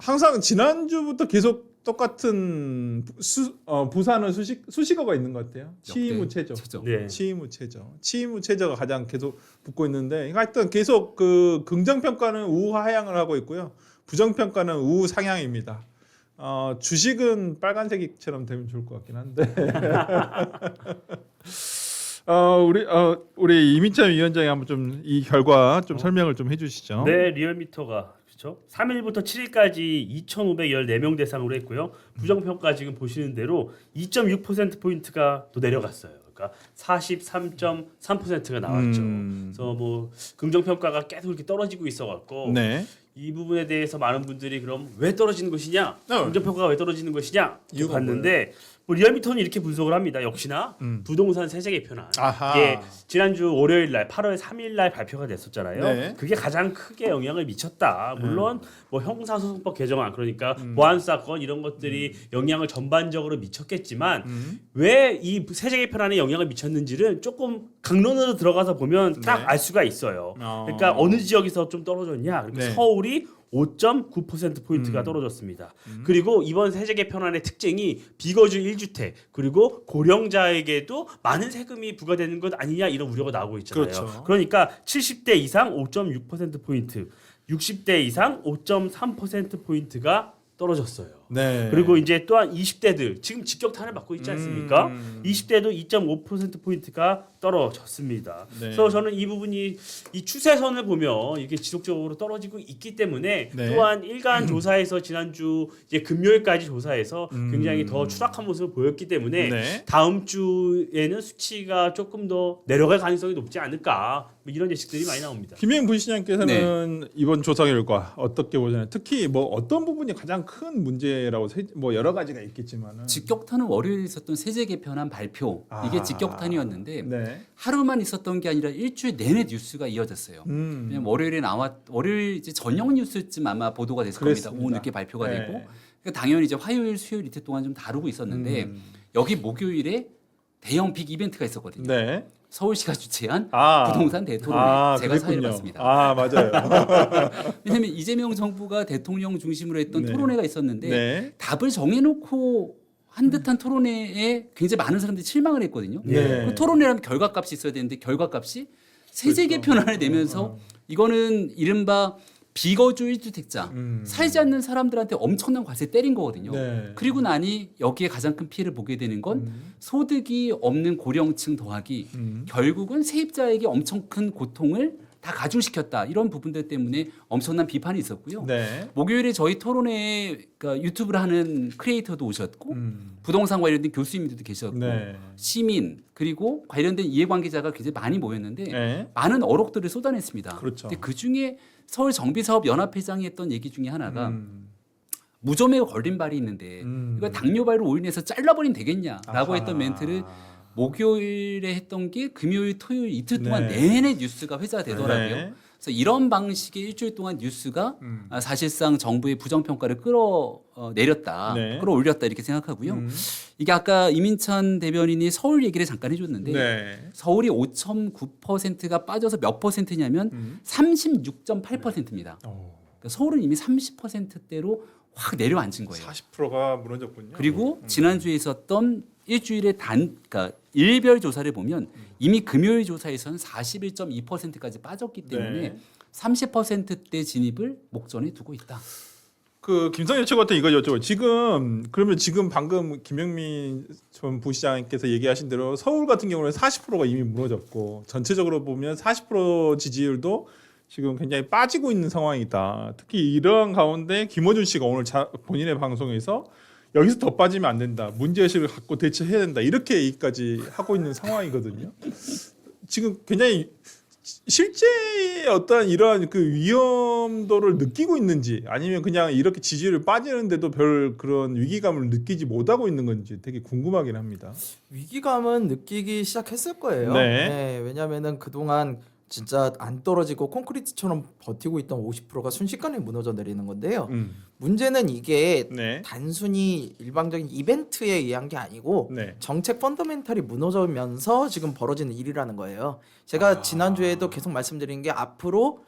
항상 지난주부터 계속 똑같은 부산은 수식어가 있는 것 같아요. 치이무체저. 네. 치이무체저가 가장 계속 붙고 있는데 하여튼 계속 그 긍정평가는 우하향을 하고 있고요. 부정평가는 우상향입니다. 주식은 빨간색처럼 되면 좋을 것 같긴 한데. 우리 이민찬 위원장이 한번 좀 이 결과 좀 설명을 좀 해주시죠. 네, 리얼미터가 그렇죠. 3일부터 7일까지 2,514명 대상으로 했고요. 부정평가 지금 보시는 대로 2.6% 포인트가 또 내려갔어요. 그러니까 43.3%가 나왔죠. 그래서 뭐 긍정평가가 계속 이렇게 떨어지고 있어갖고 네. 이 부분에 대해서 많은 분들이 그럼 왜 떨어지는 것이냐, 긍정평가가 왜 떨어지는 것이냐 이유가 봤는데 뭐 리얼미터는 이렇게 분석을 합니다. 역시나 부동산 세제 개편안 이게 지난주 월요일 날 8월 3일 날 발표가 됐었잖아요. 네. 그게 가장 크게 영향을 미쳤다. 물론 뭐 형사소송법 개정안 그러니까 보안 사건 이런 것들이 영향을 전반적으로 미쳤겠지만 왜 이 세제 개편안에 영향을 미쳤는지를 조금 강론으로 들어가서 보면 딱 알 수가 있어요. 그러니까 어느 지역에서 좀 떨어졌냐? 그러니까 네. 서울이 5.9%포인트가 떨어졌습니다. 그리고 이번 세제 개편안의 특징이 비거주 1주택 그리고 고령자에게도 많은 세금이 부과되는 것 아니냐 이런 우려가 나오고 있잖아요. 그렇죠. 그러니까 70대 이상 5.6%포인트 60대 이상 5.3%포인트가 떨어졌어요. 네. 그리고 이제 또한 20대들 지금 직격탄을 맞고 있지 않습니까? 20대도 2.5%포인트가 떨어졌습니다. 네. 그래서 저는 이 부분이 이 추세선을 보면 이게 지속적으로 떨어지고 있기 때문에 네. 또한 일간 조사에서 지난주 이제 금요일까지 조사에서 굉장히 더 추락한 모습을 보였기 때문에 네. 다음 주에는 수치가 조금 더 내려갈 가능성이 높지 않을까 뭐 이런 예측들이 많이 나옵니다. 김혜영 부시장께서는 이번 조사 결과 어떻게 보시나요? 특히 뭐 어떤 부분이 가장 큰 문제라고 뭐 여러 가지가 있겠지만은 직격탄은 월요일에 있었던 세제 개편안 발표 이게 직격탄이었는데 네. 하루만 있었던 게 아니라 일주일 내내 뉴스가 이어졌어요. 왜냐면 월요일 이제 저녁 뉴스쯤 아마 보도가 됐을 그랬습니다. 겁니다. 오후 늦게 발표가 네. 되고 그러니까 당연히 이제 화요일, 수요일 이틀 동안 좀 다루고 있었는데 여기 목요일에 대형 빅 이벤트가 있었거든요. 네. 서울시가 주최한 아. 부동산 대토론회 제가 사회를 그랬군요. 봤습니다. 맞아요. 왜냐하면 이재명 정부가 대통령 중심으로 했던 네. 토론회가 있었는데 네. 답을 정해놓고 한 듯한 토론회에 굉장히 많은 사람들이 실망을 했거든요. 네. 그 토론회라면 결과값이 있어야 되는데 결과값이 세제 그렇죠. 개편안을 내면서 이거는 이른바 비거주 1주택자 살지 않는 사람들한테 엄청난 과세 때린 거거든요. 네. 그리고 나니 여기에 가장 큰 피해를 보게 되는 건 소득이 없는 고령층 더하기 결국은 세입자에게 엄청 큰 고통을 다 가중시켰다. 이런 부분들 때문에 엄청난 비판이 있었고요. 네. 목요일에 저희 토론회에 그러니까 유튜브를 하는 크리에이터도 오셨고 부동산 관련된 교수님들도 계셨고 네. 시민 그리고 관련된 이해관계자가 굉장히 많이 모였는데 네. 많은 어록들을 쏟아냈습니다. 그렇죠. 근데 그중에 서울 정비사업연합회장이 했던 얘기 중에 하나가 무좀에 걸린 발이 있는데 이거 당뇨발로 올인해서 잘라버리면 되겠냐라고 아하. 했던 멘트를 목요일에 했던 게 금요일, 토요일 이틀 동안 네. 내내 뉴스가 회자가 되더라고요. 네. 그래서 이런 방식의 일주일 동안 뉴스가 사실상 정부의 부정평가를 끌어내렸다, 네. 끌어올렸다 이렇게 생각하고요. 이게 아까 이민찬 대변인이 서울 얘기를 잠깐 해줬는데 네. 서울이 5.9%가 빠져서 몇 퍼센트냐면 36.8%입니다. 그러니까 서울은 이미 30%대로 확 내려앉은 거예요. 40%가 무너졌군요. 그리고 지난주에 있었던 일주일의 그러니까 일별 조사를 보면 이미 금요일 조사에서는 41.2%까지 빠졌기 때문에 네. 30%대 진입을 목전에 두고 있다. 그 김성일 최고한테 이거 여쭤봐요. 그러면 지금 방금 김영민 전 부시장께서 얘기하신 대로 서울 같은 경우는 40%가 이미 무너졌고 전체적으로 보면 40% 지지율도 지금 굉장히 빠지고 있는 상황이다. 특히 이러한 가운데 김어준 씨가 오늘 본인의 방송에서 여기서 더 빠지면 안 된다. 문제의식을 갖고 대처해야 된다. 이렇게 얘기까지 하고 있는 상황이거든요. 지금 굉장히 실제 어떤 이러한 그 위험도를 느끼고 있는지 아니면 그냥 이렇게 지지율 빠지는데도 별 그런 위기감을 느끼지 못하고 있는 건지 되게 궁금하긴 합니다. 위기감은 느끼기 시작했을 거예요. 네. 왜냐하면은 그동안 진짜 안 떨어지고 콘크리트처럼 버티고 있던 50%가 순식간에 무너져 내리는 건데요. 문제는 이게 네. 단순히 일방적인 이벤트에 의한 게 아니고 네. 정책 펀더멘탈이 무너져면서 지금 벌어지는 일이라는 거예요. 제가 지난주에도 계속 말씀드린 게 앞으로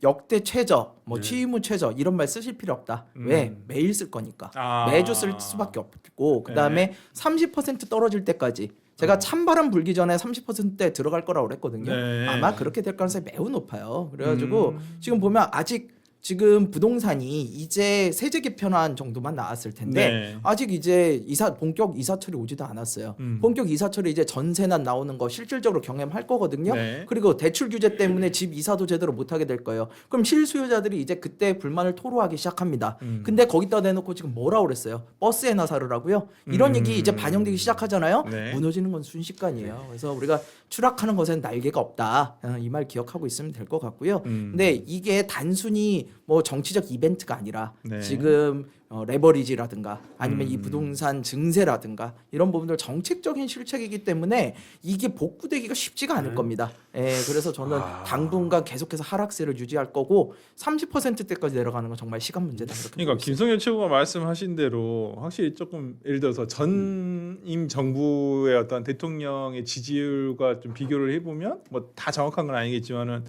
역대 최저, 뭐 취임 후 최저 이런 말 쓰실 필요 없다. 왜? 매일 쓸 거니까. 매주 쓸 수밖에 없고 그다음에 30% 떨어질 때까지 제가 찬바람 불기 전에 30%대 들어갈 거라고 그랬거든요. 네. 아마 그렇게 될 가능성이 매우 높아요. 그래가지고 지금 보면 아직 지금 부동산이 이제 세제 개편안 정도만 나왔을 텐데 네. 아직 이제 본격 이사철이 오지도 않았어요. 본격 이사철이 이제 전세난 나오는 거 실질적으로 경험할 거거든요. 네. 그리고 대출 규제 때문에 집 이사도 제대로 못 하게 될 거예요. 그럼 실수요자들이 이제 그때 불만을 토로하기 시작합니다. 근데 거기다 대놓고 지금 뭐라고 그랬어요? 버스에나 사르라고요? 이런 얘기 이제 반영되기 시작하잖아요. 네. 무너지는 건 순식간이에요. 그래서 우리가 추락하는 것엔 날개가 없다. 이 말 기억하고 있으면 될 것 같고요. 근데 이게 단순히 뭐 정치적 이벤트가 아니라 네. 지금 레버리지라든가 아니면 이 부동산 증세라든가 이런 부분들 정책적인 실책이기 때문에 이게 복구되기가 쉽지가 않을 겁니다. 그래서 저는 당분간 계속해서 하락세를 유지할 거고 30%대까지 내려가는 건 정말 시간 문제다. 그렇게 그러니까 보고 있습니다. 김성현 최고가 말씀하신 대로 확실히 조금 예를 들어서 전임 정부의 어떤 대통령의 지지율과 좀 비교를 해보면 뭐 다 정확한 건 아니겠지만은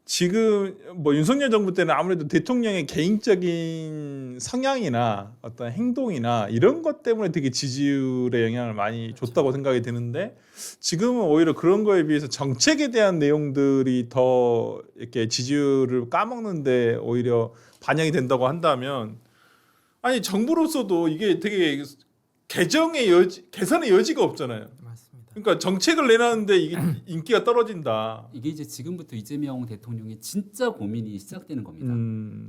지금 뭐 윤석열 정부 때는 아무래도 대통령의 개인적인 성향이나 어떤 행동이나 이런 것 때문에 되게 지지율에 영향을 많이 줬다고 생각이 드는데 지금은 오히려 그런 거에 비해서 정책에 대한 내용들이 더 이렇게 지지율을 까먹는데 오히려 반영이 된다고 한다면 아니 정부로서도 이게 되게 개선의 여지가 없잖아요. 맞습니다. 그러니까 정책을 내놨는데 이게 인기가 떨어진다. 이게 이제 지금부터 이재명 대통령의 진짜 고민이 시작되는 겁니다.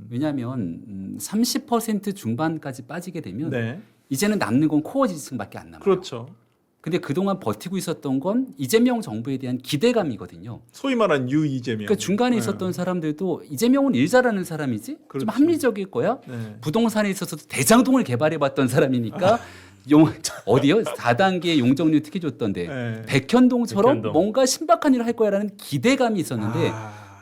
왜냐하면 30% 중반까지 빠지게 되면 네, 이제는 남는 건 코어 지지층밖에 안 남아요. 그렇죠. 근데 그동안 버티고 있었던 건 이재명 정부에 대한 기대감이거든요. 소위 말한 유이재명. 그러니까 중간에 있었던 사람들도 이재명은 일 잘하는 사람이지 좀 그렇죠. 합리적일 거야. 네. 부동산에 있어서도 대장동을 개발해봤던 사람이니까 어디요? 4단계 용적률 특히 줬던데 네. 백현동처럼 백현동. 뭔가 신박한 일을 할 거야라는 기대감이 있었는데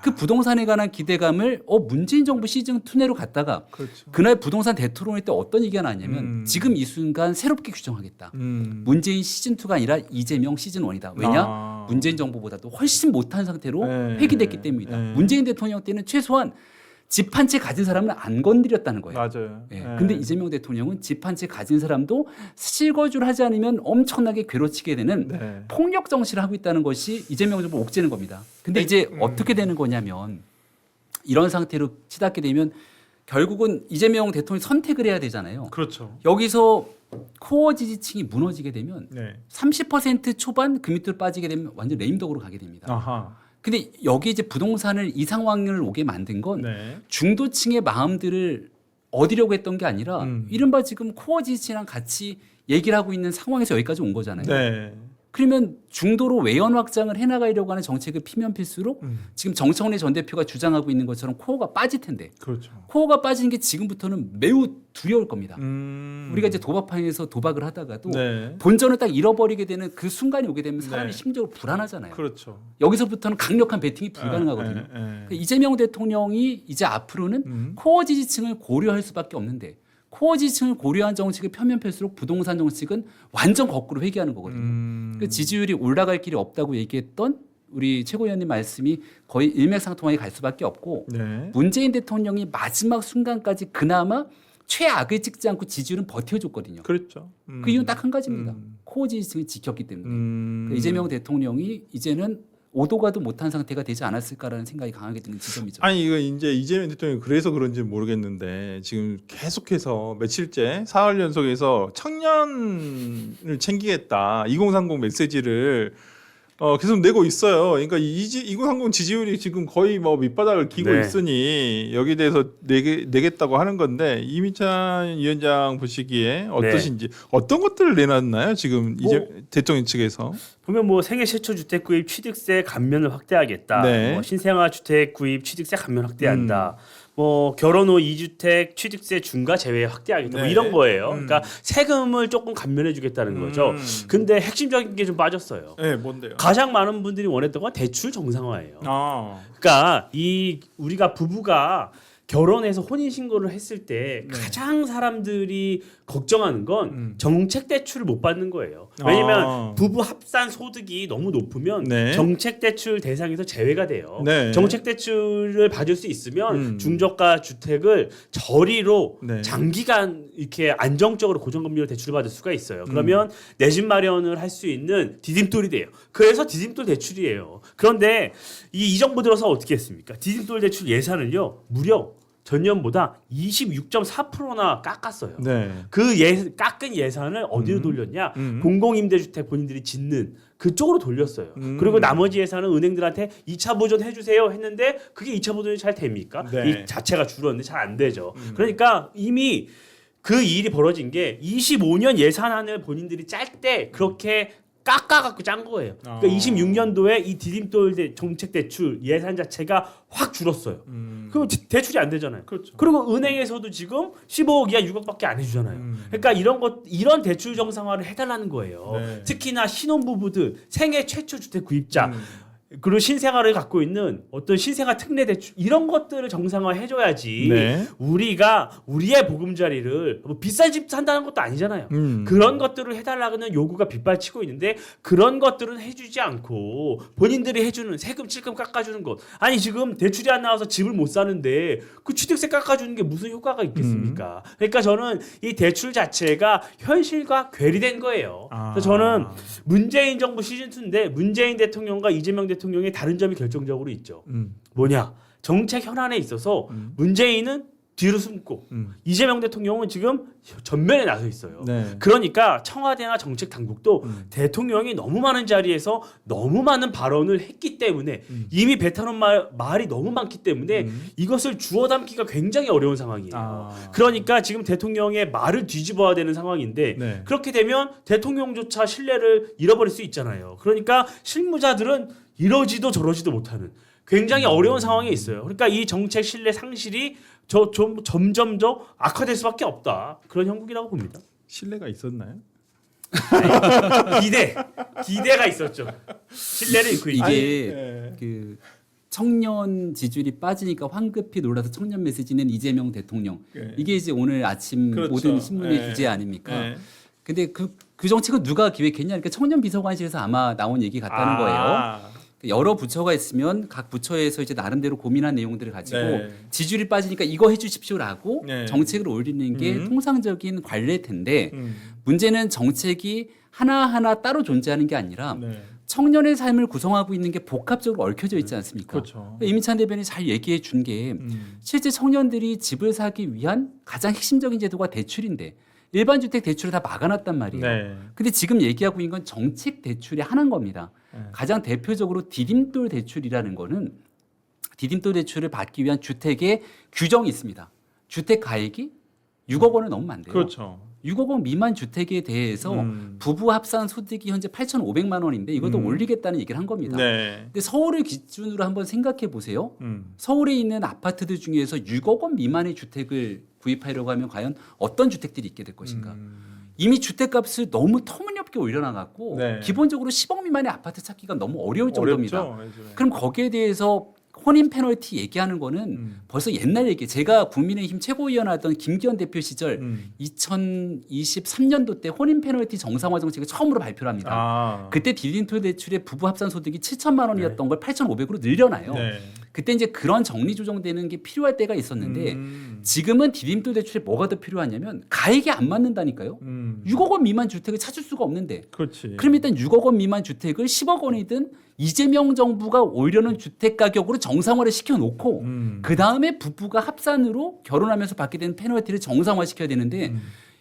그 부동산에 관한 기대감을 문재인 정부 시즌 2 내로 갔다가 그렇죠. 그날 부동산 대토론회 때 어떤 얘기가 나왔냐면 지금 이 순간 새롭게 규정하겠다. 문재인 시즌 2가 아니라 이재명 시즌 1이다. 왜냐? 문재인 정부보다도 훨씬 못한 상태로 네. 폐기됐기 때문이다. 네. 문재인 대통령 때는 최소한 집 한 채 가진 사람은 안 건드렸다는 거예요. 맞아요. 예. 네. 근데 이재명 대통령은 집 한 채 가진 사람도 실거주를 하지 않으면 엄청나게 괴로치게 되는 네. 폭력 정치를 하고 있다는 것이 이재명 정부 옥죄는 겁니다. 근데 이제 어떻게 되는 거냐면 이런 상태로 치닫게 되면 결국은 이재명 대통령이 선택을 해야 되잖아요. 그렇죠. 여기서 코어 지지층이 무너지게 되면 네. 30% 초반 그 밑으로 빠지게 되면 완전 레임덕으로 가게 됩니다. 아하. 근데 여기 이제 부동산을 이 상황을 오게 만든 건 네. 중도층의 마음들을 얻으려고 했던 게 아니라 이른바 지금 코어 지지층이랑 같이 얘기를 하고 있는 상황에서 여기까지 온 거잖아요. 네. 그러면 중도로 외연 확장을 해나가려고 하는 정책을 피면 필수록 지금 정청래 전 대표가 주장하고 있는 것처럼 코어가 빠질 텐데 그렇죠. 코어가 빠지는 게 지금부터는 매우 두려울 겁니다. 음. 우리가 이제 도박판에서 도박을 하다가도 네. 본전을 딱 잃어버리게 되는 그 순간이 오게 되면 사람이 네. 심적으로 불안하잖아요. 그렇죠. 여기서부터는 강력한 베팅이 불가능하거든요. 네. 그러니까 이재명 대통령이 이제 앞으로는 코어 지지층을 고려할 수밖에 없는데 코어 지지층을 고려한 정책을 펴면 펼수록 부동산 정책은 완전 거꾸로 회귀하는 거거든요. 그 지지율이 올라갈 길이 없다고 얘기했던 우리 최고위원님 말씀이 거의 일맥상통하게 갈 수밖에 없고 네. 문재인 대통령이 마지막 순간까지 그나마 최악을 찍지 않고 지지율은 버텨줬거든요. 그렇죠. 그 이유는 딱 한 가지입니다. 코어 지지층이 지켰기 때문에. 그러니까 이재명 대통령이 이제는 오도 가도 못한 상태가 되지 않았을까라는 생각이 강하게 드는 지점이죠. 아니 이거 이제 이재명 대통령이 그래서 그런지 모르겠는데 지금 계속해서 며칠째 사흘 연속해서 청년을 챙기겠다 2030 메시지를 계속 내고 있어요. 그러니까 2030 지지율이 지금 거의 뭐 밑바닥을 기고 네. 있으니 여기 대해서 내겠다고 하는 건데 이민찬 위원장 보시기에 어떠신지 어떤 것들을 내놨나요? 지금 이제 대통령 측에서 보면 뭐 생애 최초 주택 구입 취득세 감면을 확대하겠다. 네. 뭐 신생아 주택 구입 취득세 감면 확대한다. 뭐 결혼 후 2주택 취득세 중과 제외 확대하겠다. 뭐 네. 이런 거예요. 그러니까 세금을 조금 감면해 주겠다는 거죠. 근데 핵심적인 게 좀 빠졌어요. 네, 뭔데요? 가장 많은 분들이 원했던 건 대출 정상화예요. 아, 그러니까 우리가 부부가 결혼해서 혼인 신고를 했을 때 가장 사람들이 걱정하는 건 정책 대출을 못 받는 거예요. 왜냐면 부부 합산 소득이 너무 높으면 네. 정책 대출 대상에서 제외가 돼요. 네. 정책 대출을 받을 수 있으면 중저가 주택을 저리로 네. 장기간 이렇게 안정적으로 고정금리로 대출을 받을 수가 있어요. 그러면 내 집 마련을 할 수 있는 디딤돌이 돼요. 그래서 디딤돌 대출이에요. 그런데 이 정부 들어서 어떻게 했습니까? 디딤돌 대출 예산을요 무려 전년보다 26.4%나 깎았어요. 네. 그 깎은 예산을 어디로 돌렸냐? 공공임대주택 본인들이 짓는 그쪽으로 돌렸어요. 그리고 나머지 예산은 은행들한테 2차 보존 해주세요 했는데 그게 2차 보존이 잘 됩니까? 네. 이 자체가 줄었는데 잘 안 되죠. 그러니까 이미 그 일이 벌어진 게 25년 예산안을 본인들이 짤 때 그렇게 깎아갖고 짠 거예요. 그러니까 26년도에 이 디딤돌 정책 대출 예산 자체가 확 줄었어요. 그럼 대출이 안 되잖아요. 그렇죠. 그리고 은행에서도 지금 15억 이하 6억밖에 안 해주잖아요. 그러니까 이런 대출 정상화를 해달라는 거예요. 네. 특히나 신혼부부들 생애 최초 주택 구입자. 그리고 신생아를 갖고 있는 어떤 신생아 특례 대출 이런 것들을 정상화 해줘야지 네. 우리가 우리의 보금자리를 뭐 비싼 집 산다는 것도 아니잖아요. 그런 것들을 해달라는 요구가 빗발치고 있는데 그런 것들은 해주지 않고 본인들이 해주는 세금 찔끔 깎아주는 것 아니 지금 대출이 안 나와서 집을 못 사는데 그 취득세 깎아주는 게 무슨 효과가 있겠습니까? 그러니까 저는 이 대출 자체가 현실과 괴리된 거예요. 그래서 저는 문재인 정부 시즌 2인데 문재인 대통령과 이재명 대통령의 다른 점이 결정적으로 있죠. 뭐냐? 정책 현안에 있어서 문재인은 뒤로 숨고 이재명 대통령은 지금 전면에 나서 있어요. 네. 그러니까 청와대나 정책 당국도 대통령이 너무 많은 자리에서 너무 많은 발언을 했기 때문에 이미 뱉어놓은 말이 너무 많기 때문에 이것을 주워 담기가 굉장히 어려운 상황이에요. 그러니까 지금 대통령의 말을 뒤집어야 되는 상황인데 네. 그렇게 되면 대통령조차 신뢰를 잃어버릴 수 있잖아요. 그러니까 실무자들은 이러지도 저러지도 못하는 굉장히 어려운 상황에 있어요. 그러니까 이 정책 신뢰 상실이 점점 더 악화될 수밖에 없다. 그런 형국이라고 봅니다. 신뢰가 있었나요? 기대가 있었죠. 신뢰를 잃고 있죠. 이게 네. 그 청년 지지율이 빠지니까 황급히 놀라서 청년 메시지는 이재명 대통령. 네. 이게 이제 오늘 아침 그렇죠. 모든 신문의 네. 주제 아닙니까? 네. 근데 그 정책은 누가 기획했냐? 그러니까 청년 비서관실에서 아마 나온 얘기 같다는 거예요. 여러 부처가 있으면 각 부처에서 이제 나름대로 고민한 내용들을 가지고 네. 지지율이 빠지니까 이거 해주십시오라고 네. 정책을 올리는 게 통상적인 관례인데 음. 문제는 정책이 하나하나 따로 존재하는 게 아니라 네. 청년의 삶을 구성하고 있는 게 복합적으로 얽혀져 있지 않습니까? 그렇죠. 이민찬 대변인이 잘 얘기해 준 게 실제 청년들이 집을 사기 위한 가장 핵심적인 제도가 대출인데 일반 주택 대출을 다 막아놨단 말이에요. 네. 근데 지금 얘기하고 있는 건 정책 대출이 하나인 겁니다. 네. 가장 대표적으로 디딤돌 대출이라는 거는 디딤돌 대출을 받기 위한 주택의 규정이 있습니다. 주택 가액이 6억 원을 넘으면 안 돼요. 그렇죠. 6억 원 미만 주택에 대해서 부부 합산 소득이 현재 8,500만 원인데 이것도 올리겠다는 얘기를 한 겁니다. 네. 근데 서울을 기준으로 한번 생각해 보세요. 서울에 있는 아파트들 중에서 6억 원 미만의 주택을 구입하려고 하면 과연 어떤 주택들이 있게 될 것인가? 이미 주택값을 너무 터무니없게 올려놔갖고 네. 기본적으로 10억 미만의 아파트 찾기가 너무 어려울 정도입니다. 어렵죠. 요즘에. 그럼 거기에 대해서 혼인 페널티 얘기하는 거는 벌써 옛날 얘기. 제가 국민의힘 최고위원 하던 김기현 대표 시절 2023년도 때 혼인 페널티 정상화 정책을 처음으로 발표를 합니다. 그때 디딤돌 대출의 부부 합산 소득이 7천만 원이었던 걸 8,500으로 늘려놔요. 네. 그때 이제 그런 정리 조정되는 게 필요할 때가 있었는데 지금은 디딤돌 대출에 뭐가 더 필요하냐면 가액이 안 맞는다니까요. 6억 원 미만 주택을 찾을 수가 없는데 그렇지. 그럼 일단 6억 원 미만 주택을 10억 원이든 이재명 정부가 올려놓은 주택 가격으로 정상화를 시켜놓고 그 다음에 부부가 합산으로 결혼하면서 받게 되는 페널티를 정상화시켜야 되는데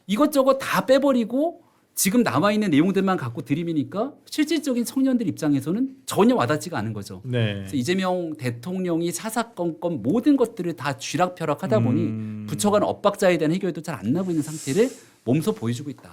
이것저것 다 빼버리고 지금 남아 있는 내용들만 갖고 들이미니까 실질적인 청년들 입장에서는 전혀 와닿지가 않은 거죠. 네. 그래서 이재명 대통령이 사사건건 모든 것들을 다 쥐락펴락하다 보니 부처 간 엇박자에 대한 해결도 잘 안 나고 있는 상태를 몸소 보여주고 있다.